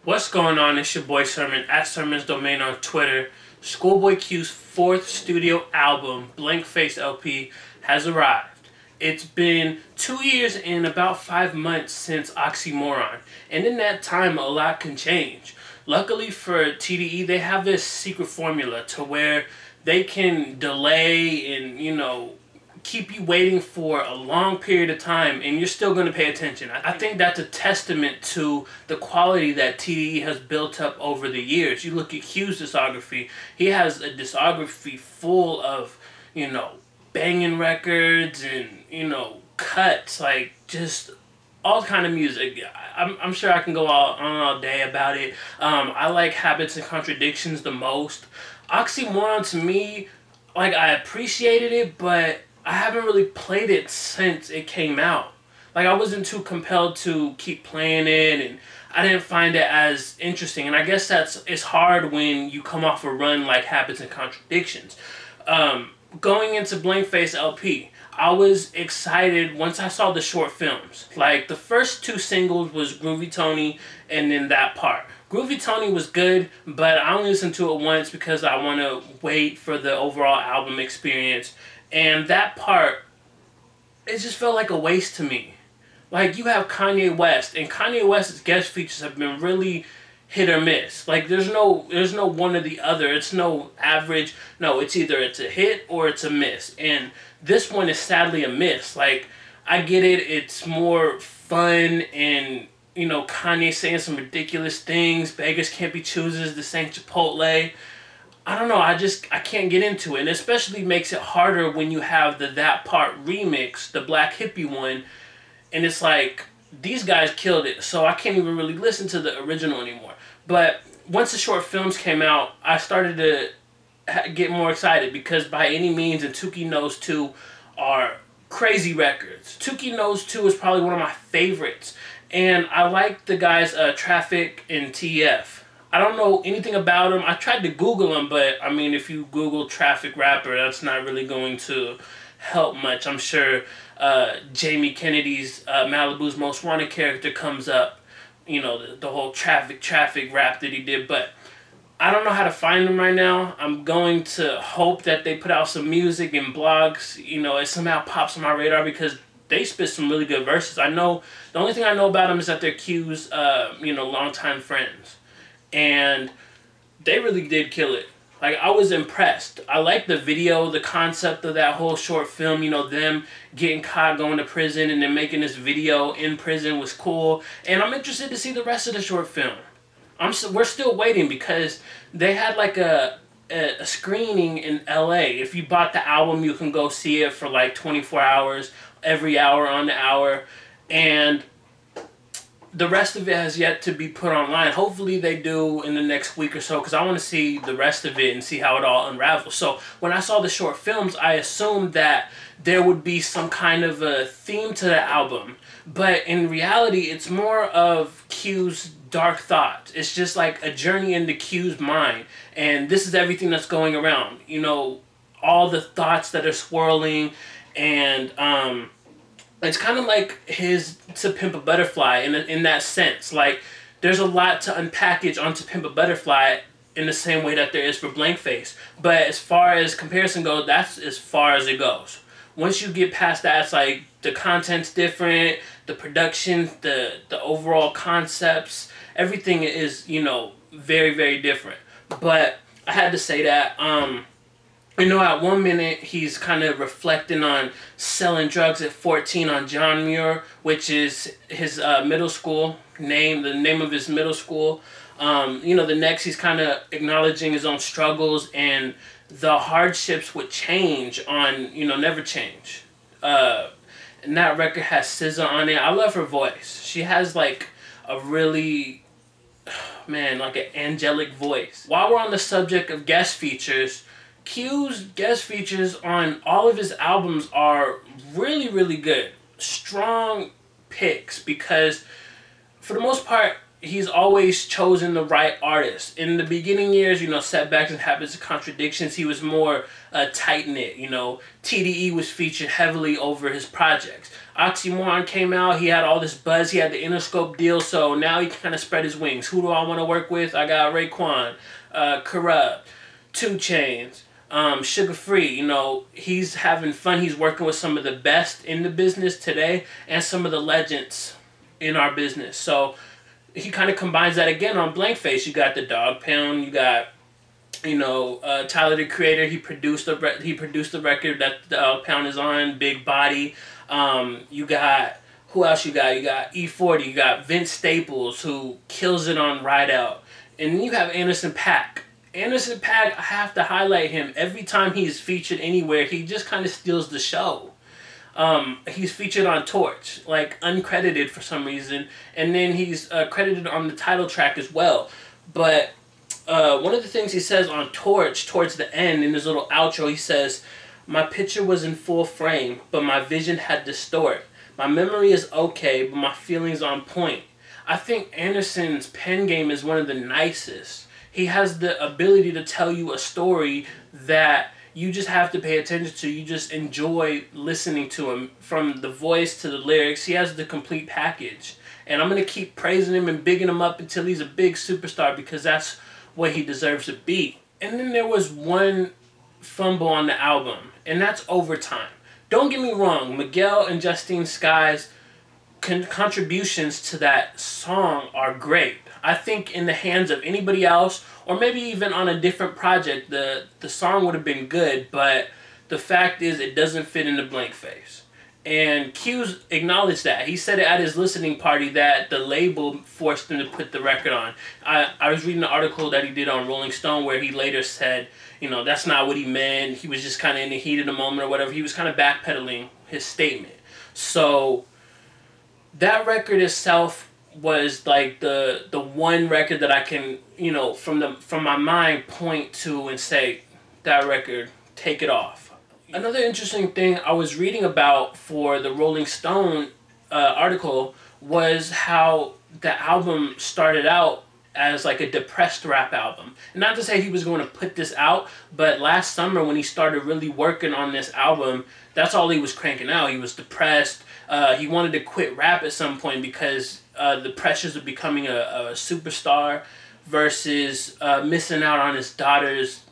What's going on? It's your boy Sermon at Sermon's Domain on Twitter. ScHoolboy Q's fourth studio album, Blank Face LP, has arrived. It's been 2 years and about 5 months since Oxymoron, and in that time a lot can change. Luckily for TDE, they have this secret formula to where they can delay and, keep you waiting for a long period of time and you're still going to pay attention. I think that's a testament to the quality that TDE has built up over the years. You look at Q's discography, he has a discography full of, banging records and, cuts, like just all kind of music. I'm sure I can go on all day about it. I like Habits and Contradictions the most. Oxymoron, to me, like, I appreciated it, but I haven't really played it since it came out. Like, I wasn't too compelled to keep playing it, and I didn't find it as interesting. And I guess it's hard when you come off a run like Habits and Contradictions. Going into Blank Face LP, I was excited once I saw the short films. Like, the first two singles was Groovy Tony and then That Part. Groovy Tony was good, but I only listened to it once because I want to wait for the overall album experience. And That Part, it just felt like a waste to me. Like, you have Kanye West, and Kanye West's guest features have been really hit or miss. Like, there's no one or the other. It's no average. No, it's either it's a hit or it's a miss. And this one is sadly a miss. Like, I get it. It's more fun and, Kanye saying some ridiculous things. Beggars can't be choosers. This ain't Chipotle. I don't know, I can't get into it. And especially makes it harder when you have the That Part remix, the Black Hippie one, and it's like, these guys killed it, so I can't even really listen to the original anymore. But once the short films came out, I started to get more excited because By Any Means and Tuki Knows 2 are crazy records. Tuki Knows 2 is probably one of my favorites, and I like the guys Traffic and TF. I don't know anything about them. I tried to Google them, but I mean, if you Google Traffic Rapper, that's not really going to help much. I'm sure Jamie Kennedy's Malibu's Most Wanted character comes up, the whole traffic rap that he did, but I don't know how to find them right now. I'm going to hope that they put out some music and blogs, it somehow pops on my radar because they spit some really good verses. I know, the only thing I know about them is that they're Q's, longtime friends. And they really did kill it. Like, I was impressed. I liked the video, the concept of that whole short film, them getting caught going to prison and then making this video in prison was cool. And I'm interested to see the rest of the short film. We're still waiting because they had like a screening in LA. If you bought the album, you can go see it for like 24 hours, every hour on the hour. And the rest of it has yet to be put online. Hopefully they do in the next week or so because I want to see the rest of it and see how it all unravels. So when I saw the short films, I assumed that there would be some kind of a theme to the album. But in reality, it's more of Q's dark thoughts. It's just like a journey into Q's mind. And this is everything that's going around. All the thoughts that are swirling and it's kind of like his To Pimp a Butterfly in that sense. Like, there's a lot to unpackage on To Pimp a Butterfly in the same way that there is for Blank Face. But as far as comparison goes, that's as far as it goes. Once you get past that, it's like the content's different, the production, the overall concepts, everything is, very, very different. But I had to say that, at one minute, he's kind of reflecting on selling drugs at 14 on John Muir, which is his middle school name, the name of his middle school. The next, he's kind of acknowledging his own struggles and the hardships would change on, Never Change. And that record has SZA on it. I love her voice. She has, like, a really, like an angelic voice. While we're on the subject of guest features, Q's guest features on all of his albums are really, really good. Strong picks because, for the most part, he's always chosen the right artist. In the beginning years, you know, Setbacks and Habits of Contradictions, he was more tight-knit. You know, TDE was featured heavily over his projects. Oxymoron came out, he had all this buzz, he had the Interscope deal, so now he kind of spread his wings. Who do I want to work with? I got Raekwon, Corrupt, 2 Chainz, Sugar Free. You know, he's having fun. He's working with some of the best in the business today and some of the legends in our business. So he kind of combines that again on Blank Face. You got the Dog Pound, you got, you know, Tyler the Creator. He produced the record that the Dog Pound is on, Big Body. You got, who else you got? You got E40, you got Vince Staples, who kills it on Ride Out. And then you have Anderson .Paak. Anderson .Paak, I have to highlight him. Every time he's featured anywhere, he just kind of steals the show. He's featured on Torch, like uncredited for some reason, and then he's credited on the title track as well. But one of the things he says on Torch, towards the end, in his little outro, he says, "My picture was in full frame, but my vision had distort. My memory is okay, but my feelings on point." I think Anderson's pen game is one of the nicest. He has the ability to tell you a story that you just have to pay attention to. You just enjoy listening to him. From the voice to the lyrics, he has the complete package. And I'm going to keep praising him and bigging him up until he's a big superstar, because that's what he deserves to be. And then there was one fumble on the album, and that's Overtime. Don't get me wrong, Miguel and Justine Skye's contributions to that song are great. I think in the hands of anybody else, or maybe even on a different project, the song would have been good, but the fact is it doesn't fit into Blank Face. And Q's acknowledged that. He said it at his listening party that the label forced him to put the record on. I was reading an article that he did on Rolling Stone where he later said, you know, that's not what he meant. He was just kind of in the heat of the moment or whatever. He was kind of backpedaling his statement. So that record itself was like the one record that I can, you know, from my mind point to and say, that record, take it off. Another interesting thing I was reading about for the Rolling Stone article was how the album started out as like a depressed rap album. And not to say he was going to put this out, but last summer when he started really working on this album, that's all he was cranking out. He was depressed. He wanted to quit rap at some point because the pressures of becoming a superstar versus missing out on his daughter's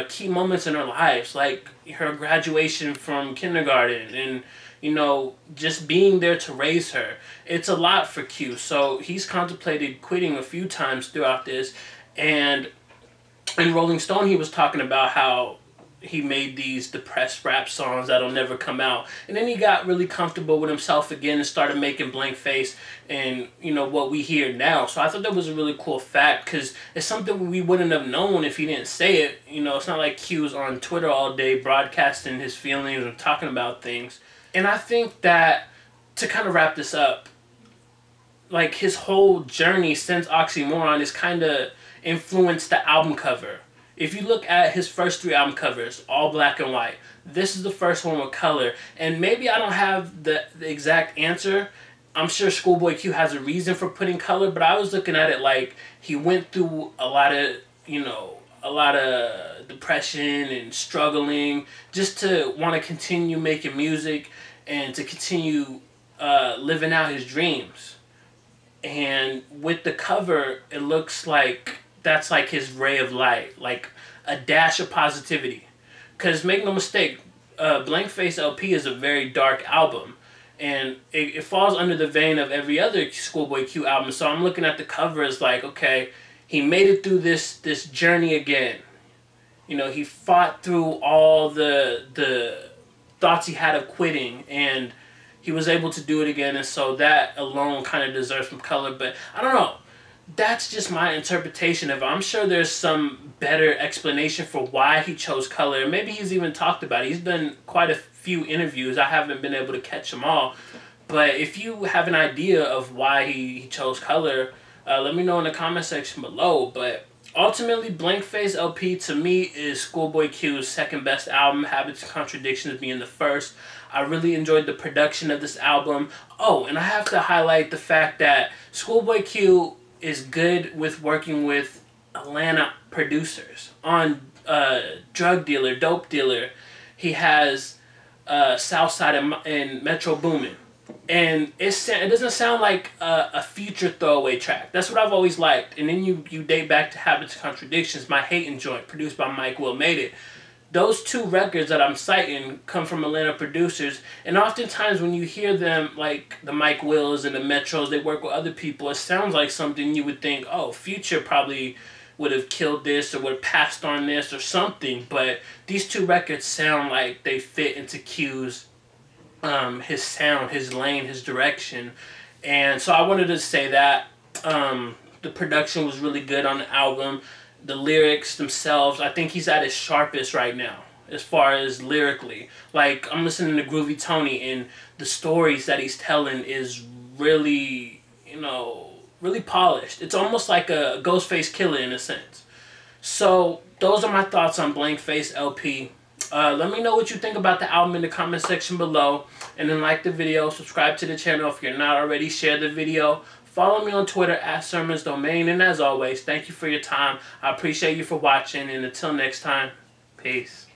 key moments in her lives, like her graduation from kindergarten and, you know, just being there to raise her. It's a lot for Q. So he's contemplated quitting a few times throughout this. And in Rolling Stone, he was talking about how he made these depressed rap songs that'll never come out. And then he got really comfortable with himself again and started making Blank Face and, you know, what we hear now. So I thought that was a really cool fact, because it's something we wouldn't have known if he didn't say it. You know, it's not like Q's on Twitter all day broadcasting his feelings and talking about things. And I think that, to kind of wrap this up, like his whole journey since Oxymoron is kind of influenced the album cover. If you look at his first 3 album covers, all black and white, this is the first one with color. And maybe I don't have the exact answer. I'm sure ScHoolboy Q has a reason for putting color, but I was looking at it like he went through a lot of, you know, a lot of depression and struggling just to want to continue making music and to continue living out his dreams. And with the cover, it looks like that's like his ray of light, like a dash of positivity. Because make no mistake, Blank Face LP is a very dark album. And it falls under the vein of every other ScHoolboy Q album. So I'm looking at the cover as like, okay, he made it through this journey again. You know, he fought through all the thoughts he had of quitting, and he was able to do it again. And so that alone kind of deserves some color. But I don't know. That's just my interpretation of it. I'm sure there's some better explanation for why he chose color. Maybe he's even talked about it. He's done quite a few interviews. I haven't been able to catch them all. But if you have an idea of why he chose color, let me know in the comment section below. But ultimately, Blank Face LP to me is ScHoolboy Q's second best album, Habits and Contradictions being the first. I really enjoyed the production of this album. Oh, and I have to highlight the fact that ScHoolboy Q is good with working with Atlanta producers. On Drug Dealer, Dope Dealer, he has Southside and Metro Boomin. And it doesn't sound like a Future throwaway track. That's what I've always liked. And then you date back to Habits and Contradictions, My Hatin' Joint, produced by Mike Will Made It. Those two records that I'm citing come from Atlanta producers, and oftentimes when you hear them, like the Mike Wills and the Metros, they work with other people, it sounds like something you would think, oh, Future probably would have killed this or would have passed on this or something, but these two records sound like they fit into Q's, his sound, his lane, his direction, and so I wanted to say that. The production was really good on the album. The lyrics themselves, I think he's at his sharpest right now as far as lyrically. Like, I'm listening to Groovy Tony, and the stories that he's telling is really, you know, really polished. It's almost like a Ghostface Killer in a sense. So those are my thoughts on Blank Face LP. Let me know what you think about the album in the comment section below, and then like the video, subscribe to the channel if you're not already, share the video. Follow me on Twitter at SermonsDomain, and as always, thank you for your time. I appreciate you for watching, and until next time, peace.